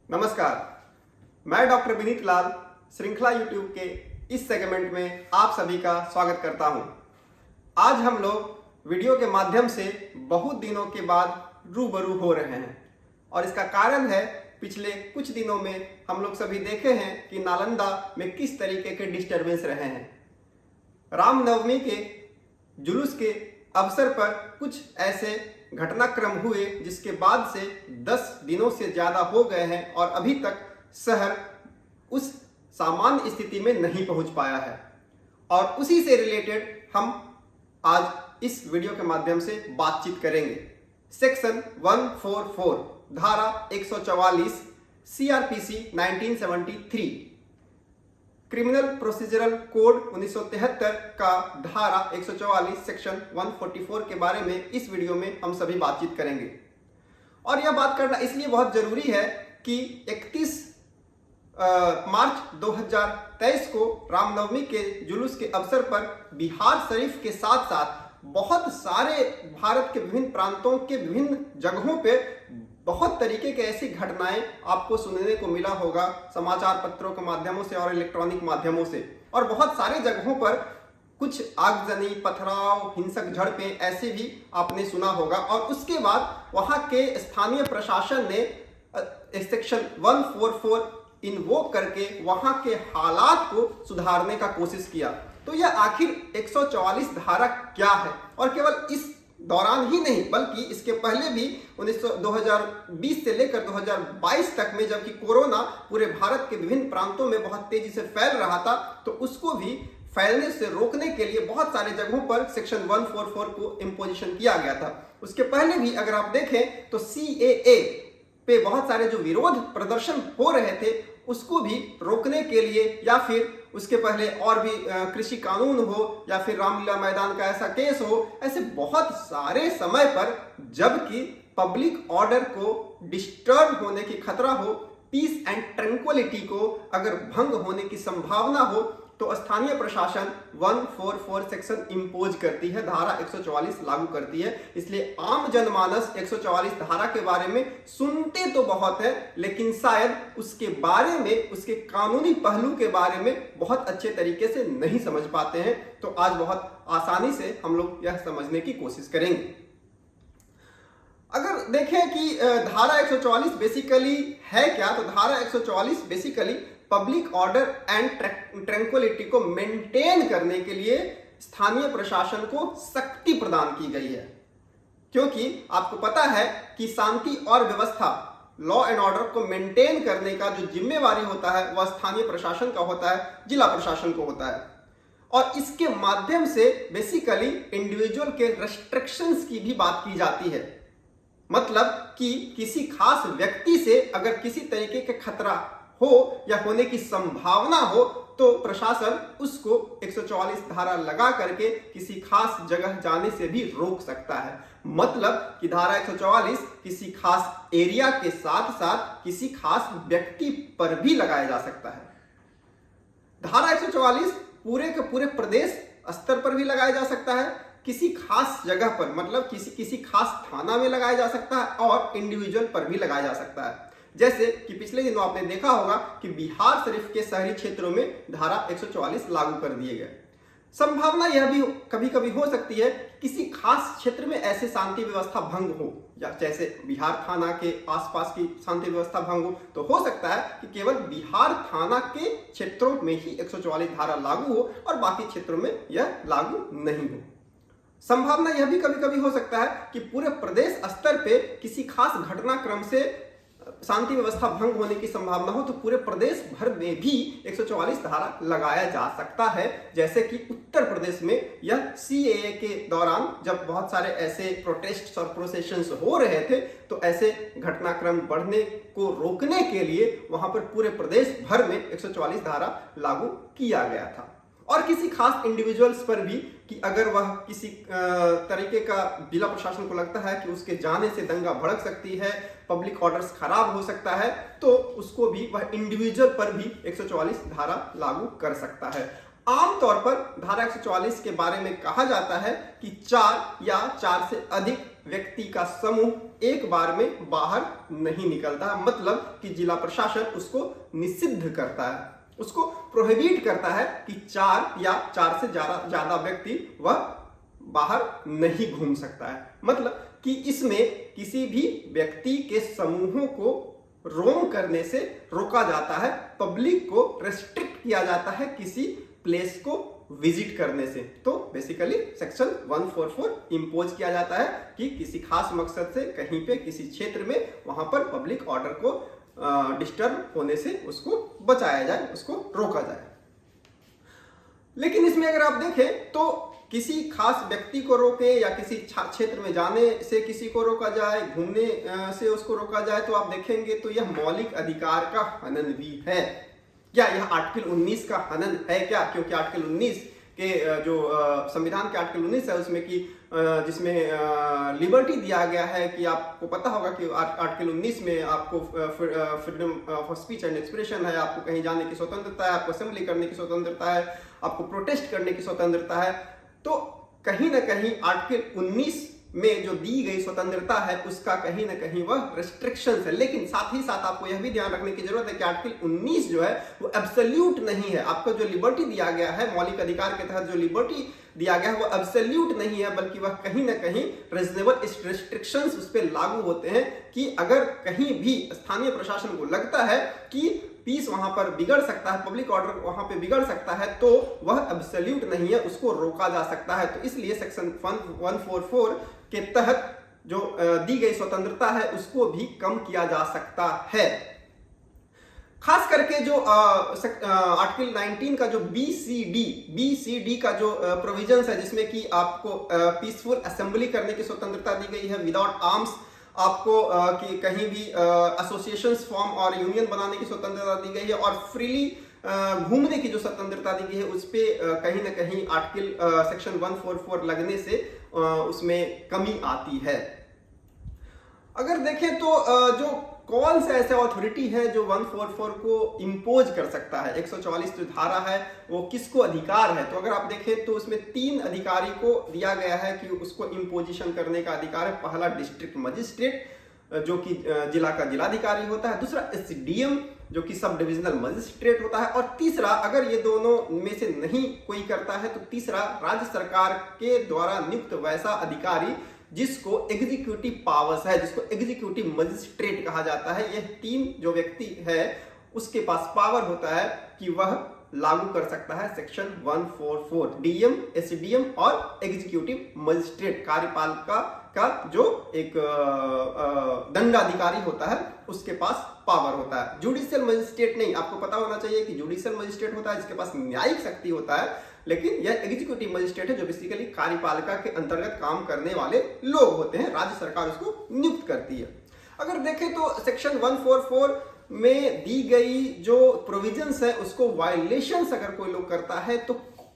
नमस्कार, मैं डॉक्टर विनीत लाल श्रृंखला यूट्यूब के इस सेगमेंट में आप सभी का स्वागत करता हूं। आज हम लोग वीडियो के माध्यम से बहुत दिनों के बाद रूबरू हो रहे हैं और इसका कारण है पिछले कुछ दिनों में हम लोग सभी देखे हैं कि नालंदा में किस तरीके के डिस्टरबेंस रहे हैं। रामनवमी के जुलूस के अवसर पर कुछ ऐसे घटनाक्रम हुए जिसके बाद से 10 दिनों से ज़्यादा हो गए हैं और अभी तक शहर उस सामान्य स्थिति में नहीं पहुंच पाया है। और उसी से रिलेटेड हम आज इस वीडियो के माध्यम से बातचीत करेंगे। सेक्शन 144 धारा 144 CRPC 1973 क्रिमिनल प्रोसीजरल कोड 1973 का धारा 144 सेक्शन 144 के बारे में इस वीडियो में हम सभी बातचीत करेंगे। और यह बात करना इसलिए बहुत जरूरी है कि 31 मार्च 2023 को रामनवमी के जुलूस के अवसर पर बिहार शरीफ के साथ साथ बहुत सारे भारत के विभिन्न प्रांतों के विभिन्न जगहों पे बहुत तरीके के ऐसी घटनाएं आपको सुनने को मिला होगा समाचार पत्रों के माध्यमों से और इलेक्ट्रॉनिक माध्यमों से। और बहुत सारे जगहों पर कुछ आगजनी, पथराव, हिंसक झड़पें ऐसे भी आपने सुना होगा। और उसके बाद वहां के स्थानीय प्रशासन ने सेक्शन 144 इन्वोक करके वहां के हालात को सुधारने का कोशिश किया। तो यह आखिर 144 धारा क्या है? और केवल इस दौरान ही नहीं बल्कि इसके पहले भी 2020 से लेकर 2022 तक में, जबकि कोरोना पूरे भारत के विभिन्न प्रांतों में बहुत तेजी से फैल रहा था, तो उसको भी फैलने से रोकने के लिए बहुत सारे जगहों पर सेक्शन 144 को इम्पोजिशन किया गया था। उसके पहले भी अगर आप देखें तो CAA पे बहुत सारे जो विरोध प्रदर्शन हो रहे थे उसको भी रोकने के लिए, या फिर उसके पहले और भी कृषि कानून हो या फिर रामलीला मैदान का ऐसा केस हो, ऐसे बहुत सारे समय पर जबकि पब्लिक ऑर्डर को डिस्टर्ब होने की खतरा हो, पीस एंड ट्रैंक्विलिटी को अगर भंग होने की संभावना हो, तो स्थानीय प्रशासन 144 सेक्शन इंपोज करती है, धारा 144 लागू करती है। इसलिए आम जनमानस 144 धारा के बारे में सुनते तो बहुत है, लेकिन शायद उसके बारे में, उसके कानूनी पहलू के बारे में बहुत अच्छे तरीके से नहीं समझ पाते हैं। तो आज बहुत आसानी से हम लोग यह समझने की कोशिश करेंगे। अगर देखें कि धारा 144 बेसिकली है क्या, तो धारा 144 basically public order and tranquillity को मेंटेन करने के लिए स्थानीय प्रशासन को शक्ति प्रदान की गई है। क्योंकि आपको पता है कि शांति और व्यवस्था, लॉ एंड ऑर्डर को मेंटेन करने का जो जिम्मेवारी होता है वह स्थानीय प्रशासन का होता है, जिला प्रशासन को होता है। और इसके माध्यम से बेसिकली इंडिविजुअल के रेस्ट्रिक्शंस की भी बात की जाती है। मतलब कि किसी खास व्यक्ति से अगर किसी तरीके के खतरा हो या होने की संभावना हो तो प्रशासन उसको 144 धारा लगा करके किसी खास जगह जाने से भी रोक सकता है। मतलब कि धारा 144 किसी खास एरिया के साथ साथ किसी खास व्यक्ति पर भी लगाया जा सकता है। धारा 144 पूरे के पूरे प्रदेश स्तर पर भी लगाया जा सकता है, किसी खास जगह पर मतलब किसी खास थाना में लगाया जा सकता है और इंडिविजुअल पर भी लगाया जा सकता है। जैसे कि पिछले दिनों आपने देखा होगा कि बिहार शरीफ के शहरी क्षेत्रों में धारा 144 लागू कर दिए गए। संभावना यह भी कभी कभी हो सकती है किसी खास क्षेत्र में ऐसे शांति व्यवस्था भंग हो, या जैसे बिहार थाना के आसपास की शांति व्यवस्था भंग हो, तो हो सकता है कि केवल बिहार थाना के क्षेत्रों में ही 144 धारा लागू हो और बाकी क्षेत्रों में यह लागू नहीं हो। संभावना यह भी कभी कभी हो सकता है कि पूरे प्रदेश स्तर पे किसी खास घटनाक्रम से शांति व्यवस्था भंग होने की संभावना हो, तो पूरे प्रदेश भर में भी 144 धारा लगाया जा सकता है। जैसे कि उत्तर प्रदेश में यह CAA के दौरान जब बहुत सारे ऐसे प्रोटेस्ट और प्रोसेशंस हो रहे थे, तो ऐसे घटनाक्रम बढ़ने को रोकने के लिए वहां पर पूरे प्रदेश भर में 144 धारा लागू किया गया था। और किसी खास इंडिविजुअल्स पर भी कि अगर वह किसी तरीके का जिला प्रशासन को लगता है कि उसके जाने से दंगा भड़क सकती है, पब्लिक ऑर्डर्स खराब हो सकता है, तो उसको भी वह इंडिविजुअल पर भी 144 धारा लागू कर सकता है। आमतौर पर धारा 144 के बारे में कहा जाता है कि 4 या 4 से अधिक व्यक्ति का समूह एक बार में बाहर नहीं निकलता, मतलब कि जिला प्रशासन उसको निषिद्ध करता है, उसको प्रोहिबिट करता है कि 4 या 4 से ज्यादा व्यक्ति वह बाहर नहीं घूम सकता है। मतलब कि इसमें किसी भी व्यक्ति के समूहों को रोम करने से रोका जाता है, पब्लिक को रेस्ट्रिक्ट किया जाता है किसी प्लेस को विजिट करने से। तो बेसिकली सेक्शन 144 इंपोज किया जाता है कि किसी खास मकसद से कहीं पे किसी क्षेत्र में वहां पर पब्लिक ऑर्डर को डिस्टर्ब होने से उसको बचाया जाए, उसको रोका जाए। लेकिन इसमें अगर आप देखें तो किसी खास व्यक्ति को रोके या किसी क्षेत्र में जाने से किसी को रोका जाए, घूमने से उसको रोका जाए, तो आप देखेंगे तो यह मौलिक अधिकार का हनन भी है। क्या यह आर्टिकल 19 का हनन है क्या? क्योंकि आर्टिकल 19 के जो संविधान के आर्टिकल 19 है उसमें कि जिसमें लिबर्टी दिया गया है कि आपको पता होगा कि आर्टिकल 19 में आपको freedom of speech and expression है, आपको कहीं जाने की स्वतंत्रता है, आपको असेंबली करने की स्वतंत्रता है, आपको प्रोटेस्ट करने की स्वतंत्रता है। तो कहीं ना कहीं आर्टिकल 19 में जो दी गई स्वतंत्रता है उसका कहीं ना कहीं वह रेस्ट्रिक्शंस है। लेकिन साथ ही साथ आपको यह भी ध्यान रखने की जरूरत है कि आर्टिकल 19 जो है वो एब्सोल्यूट नहीं है। आपको जो लिबर्टी दिया गया है, मौलिक अधिकार के तहत जो लिबर्टी दिया गया है वो एब्सोल्यूट नहीं है, बल्कि वह कहीं ना कहीं रीजनेबल रेस्ट्रिक्शंस उस पर लागू होते हैं कि अगर कहीं भी स्थानीय प्रशासन को लगता है कि पीस वहां पर बिगड़ सकता है, पब्लिक ऑर्डर वहां पे बिगड़ सकता है, तो वह एब्सोल्यूट नहीं है, उसको रोका जा सकता है। तो इसलिए सेक्शन 144 के तहत जो दी गई स्वतंत्रता है उसको भी कम किया जा सकता है। खास करके जो आर्टिकल 19 का जो BCD का जो प्रोविजंस है, जिसमें कि आपको पीसफुल असेंबली करने की स्वतंत्रता दी गई है विदाउट आर्म्स, आपको कि कहीं भी एसोसिएशंस फॉर्म और यूनियन बनाने की स्वतंत्रता दी गई है, और फ्रीली घूमने की जो स्वतंत्रता दी गई है उस पे कहीं ना कहीं आर्टिकल सेक्शन 144 लगने से उसमें कमी आती है। अगर देखें तो जो कौन सा ऐसा अथॉरिटी है जो 144 को इंपोज कर सकता है, 144 जो धारा है वो किसको अधिकार है, तो अगर आप देखें तो उसमें 3 अधिकारी को दिया गया है कि उसको इंपोजिशन करने का अधिकार है। पहला डिस्ट्रिक्ट मजिस्ट्रेट जो कि जिला का जिलाधिकारी होता है, दूसरा SDM जो कि सब डिविजनल मजिस्ट्रेट होता है, और तीसरा अगर ये दोनों में से नहीं कोई करता है तो तीसरा राज्य सरकार के द्वारा नियुक्त वैसा अधिकारी जिसको एग्जीक्यूटिव पावर्स है, जिसको एग्जीक्यूटिव मजिस्ट्रेट कहा जाता है। यह 3 जो व्यक्ति है उसके पास पावर होता है कि वह लागू कर सकता है सेक्शन 144। DM, SDM और एग्जीक्यूटिव मजिस्ट्रेट कार्यपालिका का जो एक दंडाधिकारी होता है उसके पास पावर होता है। जुडिशियल मजिस्ट्रेट नहीं, आपको पता होना चाहिए कि जुडिशियल मजिस्ट्रेट होता है जिसके पास न्यायिक शक्ति होता है, लेकिन यह एग्जीक्यूटिव मजिस्ट्रेट है जो बेसिकली कार्यपालिका के अंतर्गत काम करने वाले लोग होते हैं, राज्य सरकार उसको नियुक्त करती है। अगर देखें तो सेक्शन 144 में दी गई जो प्रोविजंस है उसको वायलेशंस अगर कोई लोग करता है तो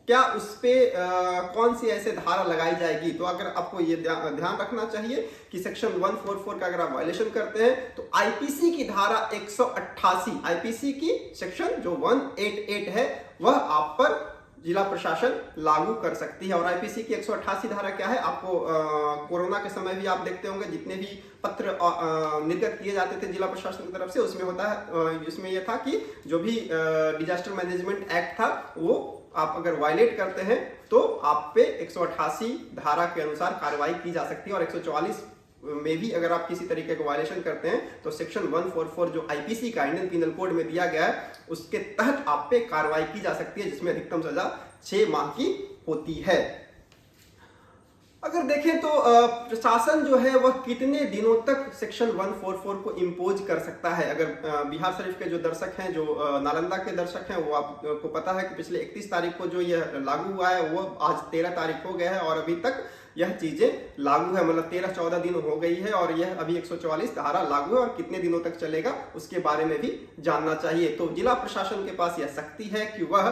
क्या उस पे कौन सी ऐसे धारा लगाई जाएगी, तो अगर आपको ये ध्यान रखना चाहिए कि सेक्शन 144 का अगर आप वायलेशन करते हैं तो आईपीसी की धारा 188, आईपीसी की सेक्शन जो 188 है वह आप पर जिला प्रशासन लागू कर सकती है। और आईपीसी की 188 धारा क्या है, आपको कोरोना के समय भी आप देखते होंगे जितने भी पत्र निर्गत किए जाते थे जिला प्रशासन की तरफ से, उसमें होता है इसमें यह था कि जो भी डिजास्टर मैनेजमेंट एक्ट था वो आप अगर वायलेट करते हैं तो आप पे 188 धारा के अनुसार कार्रवाई की जा सकती है, और 144 में भी अगर आप किसी तरीके का वायलेशन करते हैं तो सेक्शन 144 जो आईपीसी का इंडियन पिनल कोड में दिया गया है उसके तहत आप पे कार्रवाई की जा सकती है, जिसमें अधिकतम सजा 6 माह की होती है। अगर देखें तो प्रशासन जो है वह कितने दिनों तक सेक्शन 144 को इंपोज कर सकता है। अगर बिहार शरीफ के जो दर्शक हैं, जो नालंदा के दर्शक हैं, वो आपको पता है कि पिछले 31 तारीख को जो यह लागू हुआ है वो आज 13 तारीख हो गया है और अभी तक यह चीजें लागू है, मतलब 13-14 दिन हो गई है और यह अभी 144 धारा लागू है और कितने दिनों तक चलेगा उसके बारे में भी जानना चाहिए। तो जिला प्रशासन के पास यह शक्ति है कि वह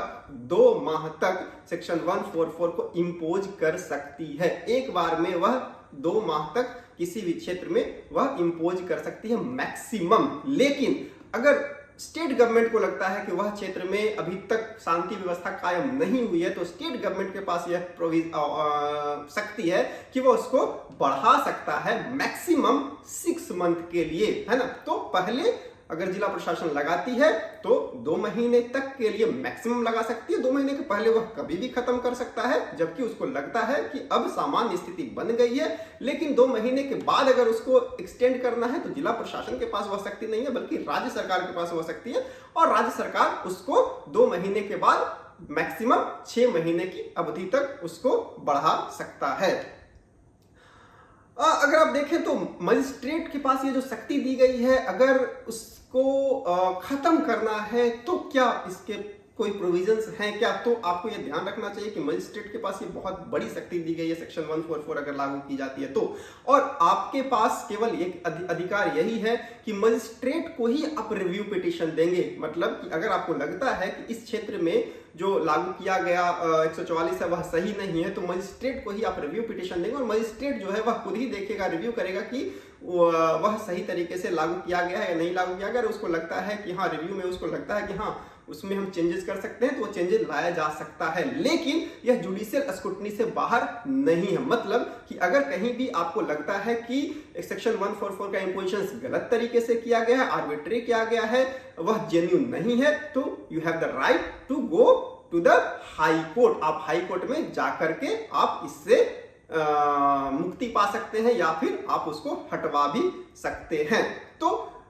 2 माह तक सेक्शन 144 को इंपोज कर सकती है। एक बार में वह 2 माह तक किसी भी क्षेत्र में वह इंपोज कर सकती है मैक्सिमम। लेकिन अगर स्टेट गवर्नमेंट को लगता है कि वह क्षेत्र में अभी तक शांति व्यवस्था कायम नहीं हुई है, तो स्टेट गवर्नमेंट के पास यह शक्ति है कि वह उसको बढ़ा सकता है मैक्सिमम 6 मंथ के लिए, है ना। तो पहले अगर जिला प्रशासन लगाती है तो 2 महीने तक के लिए मैक्सिमम लगा सकती है, 2 महीने के पहले वह कभी भी खत्म कर सकता है, जबकि उसको लगता है कि अब सामान्य स्थिति बन गई है। लेकिन 2 महीने के बाद अगर उसको एक्सटेंड करना है तो जिला प्रशासन के पास वह शक्ति नहीं है, बल्कि राज्य सरकार के पास वह शक्ति है, और राज्य सरकार उसको 2 महीने के बाद मैक्सिमम 6 महीने की अवधि तक उसको बढ़ा सकता है। अगर आप देखें तो मजिस्ट्रेट के पास ये जो शक्ति दी गई है, अगर उसको खत्म करना है तो क्या इसके कोई प्रोविजंस हैं क्या, तो आपको ये ध्यान रखना चाहिए कि मजिस्ट्रेट के पास ये बहुत बड़ी शक्ति दी गई है सेक्शन 144 अगर लागू की जाती है तो। और आपके पास केवल एक अधिकार यही है कि मजिस्ट्रेट को ही आप रिव्यू पिटीशन देंगे। मतलब कि अगर आपको लगता है कि इस क्षेत्र में जो लागू किया गया 144 है वह सही नहीं है, तो मजिस्ट्रेट को ही आप रिव्यू पिटीशन देंगे, और मजिस्ट्रेट जो है वह खुद ही देखेगा, रिव्यू करेगा कि वह सही तरीके से लागू किया गया है या नहीं लागू किया गया। अगर उसको लगता है कि हाँ, रिव्यू में उसको लगता है कि हाँ उसमें हम चेंजेस कर सकते हैं तो वो चेंजेस लाया जा सकता है, लेकिन यह जुडिशियल स्क्रूटनी से बाहर नहीं है। मतलब कि अगर कहीं भी आपको लगता है कि सेक्शन 144 का इंपोजिशन गलत तरीके से किया गया है, आर्बिट्री किया गया है, वह जेन्युइन नहीं है, तो you have the right to go to the high court. आप हाई कोर्ट में जाकर के आप इससे मुक्ति पा सकते हैं या फिर आप उसको हटवा भी सकते हैं। तो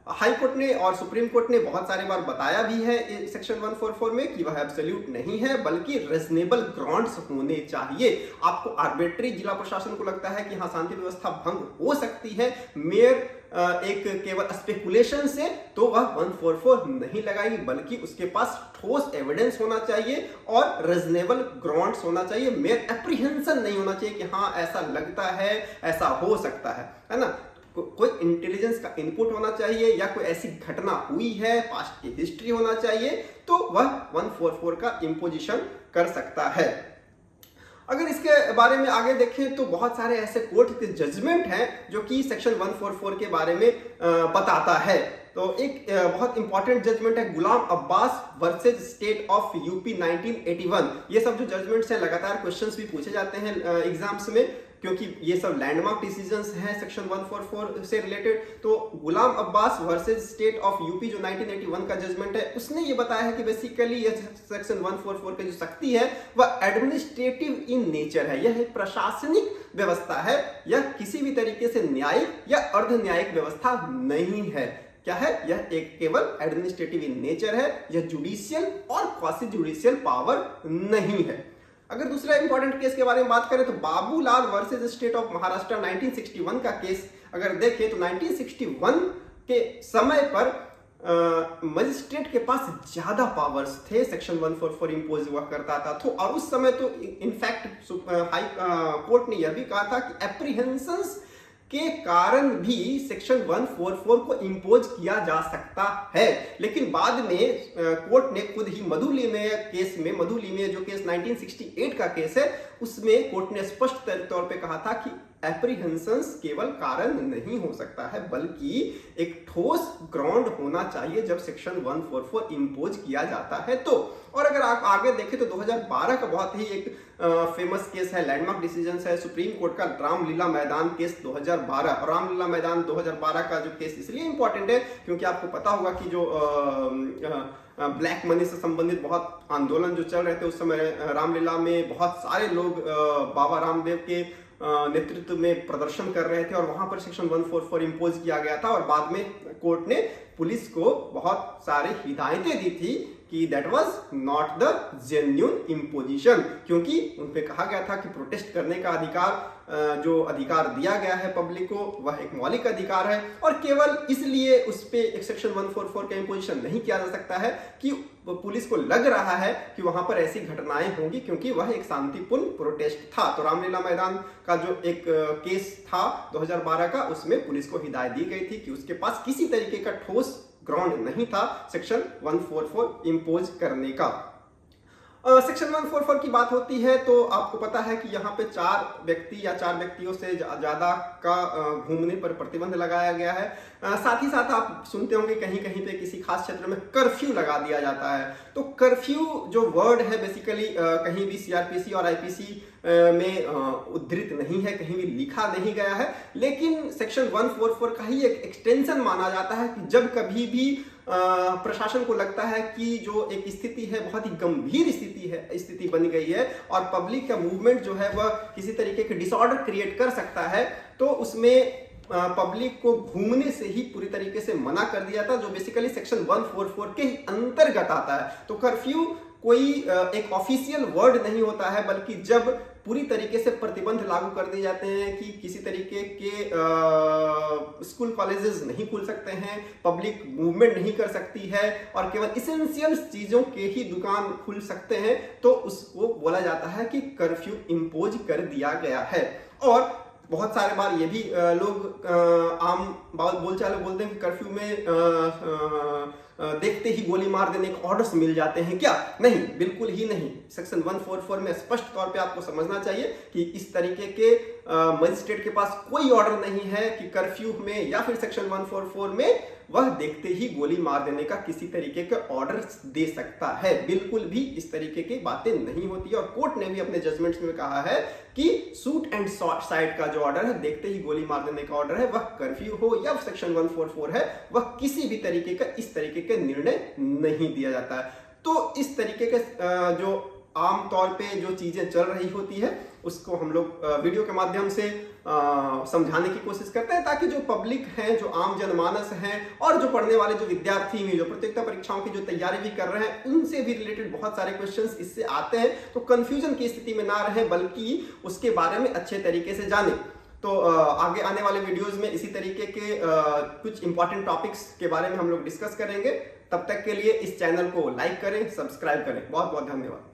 हाई कोर्ट ने और सुप्रीम कोर्ट ने बहुत सारे बार बताया भी है सेक्शन 144 में कि वह एब्सोल्यूट नहीं है, बल्कि रीजनेबल ग्राउंड्स होने चाहिए। आपको आर्बिट्री जिला प्रशासन को लगता है कि हाँ शांति व्यवस्था भंग हो सकती है मेयर एक केवल स्पेकुलेशन से, तो वह 144 नहीं लगाएगी, बल्कि उसके पास ठोस एविडेंस होना चाहिए और रीजनेबल ग्राउंड्स होना चाहिए। मेयर एप्रीहेंशन नहीं होना चाहिए कि हाँ ऐसा लगता है, ऐसा हो सकता है ना। कोई इंटेलिजेंस का इनपुट होना चाहिए या कोई ऐसी घटना हुई है, पास्ट की हिस्ट्री होना चाहिए, तो वह 144 का इंपोजिशन कर सकता है। अगर इसके बारे में आगे देखें तो बहुत सारे ऐसे कोर्ट के जजमेंट हैं जो कि सेक्शन 144 के बारे में बताता है। तो एक बहुत इंपॉर्टेंट जजमेंट है Ghulam Abbas versus state of UP 1981। ये सब जो जजमेंट्स हैं लगातार क्वेश्चंस भी पूछे जाते हैं एग्जाम्स में, क्योंकि ये सब लैंडमार्क डिसीजंस हैं सेक्शन 144 से रिलेटेड। तो Ghulam Abbas versus state of UP जो 1981 का जजमेंट है, उसने ये बताया है कि बेसिकली ये सेक्शन 144 की जो शक्ति है वह एडमिनिस्ट्रेटिव इन नेचर है। यह एक प्रशासनिक व्यवस्था है, यह किसी भी तरीके से न्यायिक या अर्ध न्यायिक व्यवस्था नहीं है। क्या है? यह एक केवल एडमिनिस्ट्रेटिव इन नेचर है, यह जुडिशियल और क्वासी जुडिशियल पावर नहीं है। अगर दूसरा इंपॉर्टेंट केस के बारे में बात करें तो Babulal versus state of Maharashtra 1961 का केस अगर देखें तो 1961 के समय पर मजिस्ट्रेट के पास ज्यादा पावर्स थे, सेक्शन 144 इंपोज हुआ करता था। तो और उस समय तो इनफैक्ट हाई कोर्ट ने यह भी कहा था कि एप्रीहेंशंस के कारण भी सेक्शन 144 को इंपोज किया जा सकता है। लेकिन बाद में कोर्ट ने खुद ही मधुलिमेय केस में, मधुलिमेय जो केस 1968 का केस है, उसमें कोर्ट ने स्पष्ट तौर पे कहा था कि एप्रीहेंशंस केवल कारण नहीं हो सकता है, बल्कि एक ठोस ग्राउंड होना चाहिए जब सेक्शन 144 इंपोज किया जाता है तो। और अगर आप आगे देखें तो 2012 का बहुत ही एक फेमस केस है, लैंडमार्क डिसीजन है सुप्रीम कोर्ट का, रामलीला मैदान केस 2012। और रामलीला मैदान 2012 का जो केस इसलिए इंपॉर्टेंट है क्योंकि आपको पता होगा कि जो ब्लैक मनी से संबंधित बहुत आंदोलन जो चल रहे थे उस समय रामलीला में बहुत सारे लोग बाबा रामदेव के नेतृत्व में प्रदर्शन कर रहे थे और वहां पर सेक्शन 144 इंपोज किया गया था। और बाद में कोर्ट ने पुलिस को बहुत सारी हिदायतें दी थी कि that was not the genuine imposition, क्योंकि उन पे कहा गया था कि प्रोटेस्ट करने का अधिकार जो अधिकार दिया गया है पब्लिक को वह एक मौलिक अधिकार है, और केवल इसलिए उस पे एक सेक्शन 144 का इंपोजिशन नहीं किया जा सकता है कि पुलिस को लग रहा है कि वहां पर ऐसी घटनाएं होंगी, क्योंकि वह एक शांतिपूर्ण प्रोटेस्ट था। तो रामलीला मैदान का जो एक केस था 2012 का, उसमें पुलिस को हिदायत दी गई थी कि उसके पास किसी तरीके का ठोस ग्राउंड नहीं था सेक्शन 144 इंपोज करने का। सेक्शन 144 की बात होती है तो आपको पता है कि यहाँ पे 4 व्यक्ति या 4 व्यक्तियों से ज़्यादा का घूमने पर प्रतिबंध लगाया गया है। साथ ही साथ आप सुनते होंगे कहीं कहीं पे किसी खास क्षेत्र में कर्फ्यू लगा दिया जाता है। तो कर्फ्यू जो वर्ड है बेसिकली कहीं भी सीआरपीसी और आईपीसी में उद्धृत नहीं है, कहीं भी लिखा नहीं गया है, लेकिन सेक्शन 144 का ही एक एक्सटेंशन माना जाता है कि जब कभी भी प्रशासन को लगता है कि जो एक स्थिति है बहुत ही गंभीर स्थिति बन गई है और पब्लिक का मूवमेंट जो है वह किसी तरीके के डिसऑर्डर क्रिएट कर सकता है, तो उसमें पब्लिक को घूमने से ही पूरी तरीके से मना कर दिया था, जो बेसिकली सेक्शन 144 के अंतर्गत आता है। तो कर्फ्यू कोई एक ऑफिशियल वर्ड नहीं होता है, बल्कि जब पूरी तरीके से प्रतिबंध लागू कर दिए जाते हैं कि किसी तरीके के स्कूल कॉलेजेस नहीं खुल सकते हैं, पब्लिक मूवमेंट नहीं कर सकती है और केवल इसेंशियल चीजों के ही दुकान खुल सकते हैं, तो उसको बोला जाता है कि कर्फ्यू इंपोज कर दिया गया है। और बहुत सारे बार ये भी लोग आम बोलचाल में बोलते हैं कि कर्फ्यू में देखते ही गोली मार देने के ऑर्डर्स मिल जाते हैं। क्या? नहीं, बिल्कुल ही नहीं। सेक्शन 144 में स्पष्ट तौर पे आपको समझना चाहिए कि इस तरीके के मजिस्ट्रेट के पास कोई ऑर्डर नहीं है कि कर्फ्यू में या फिर सेक्शन 144 में वह देखते ही गोली मार देने का किसी तरीके के ऑर्डर दे सकता है। बिल्कुल भी इस तरीके की बातें नहीं होती। और कोर्ट ने भी अपने जजमेंट्स में कहा है कि शूट एंड साइड का जो ऑर्डर है, देखते ही गोली मार देने का ऑर्डर है, वह कर्फ्यू हो या सेक्शन 144 है, वह किसी भी तरीके का इस तरीके के निर्णय नहीं दिया जाता है। तो इस तरीके के जो आम तौर पे जो चीजें चल रही होती है उसको हम लोग वीडियो के माध्यम से समझाने की कोशिश करते हैं, ताकि जो पब्लिक हैं, जो आम जनमानस हैं और जो पढ़ने वाले जो विद्यार्थी हैं, जो प्रतियोगिता परीक्षाओं की जो तैयारी भी कर रहे हैं, उनसे भी रिलेटेड बहुत सारे क्वेश्चंस इससे आते हैं। तो कंफ्यूजन की स्थिति में ना रहें, बल्कि उसके बारे में अच्छे तरीके से जानें। तो आगे आने वाले वीडियोस में इसी तरीके के कुछ इंपॉर्टेंट टॉपिक्स के बारे में हम लोग डिस्कस करेंगे। तब तक के लिए इस चैनल को लाइक करें, सब्सक्राइब करें। बहुत बहुत धन्यवाद।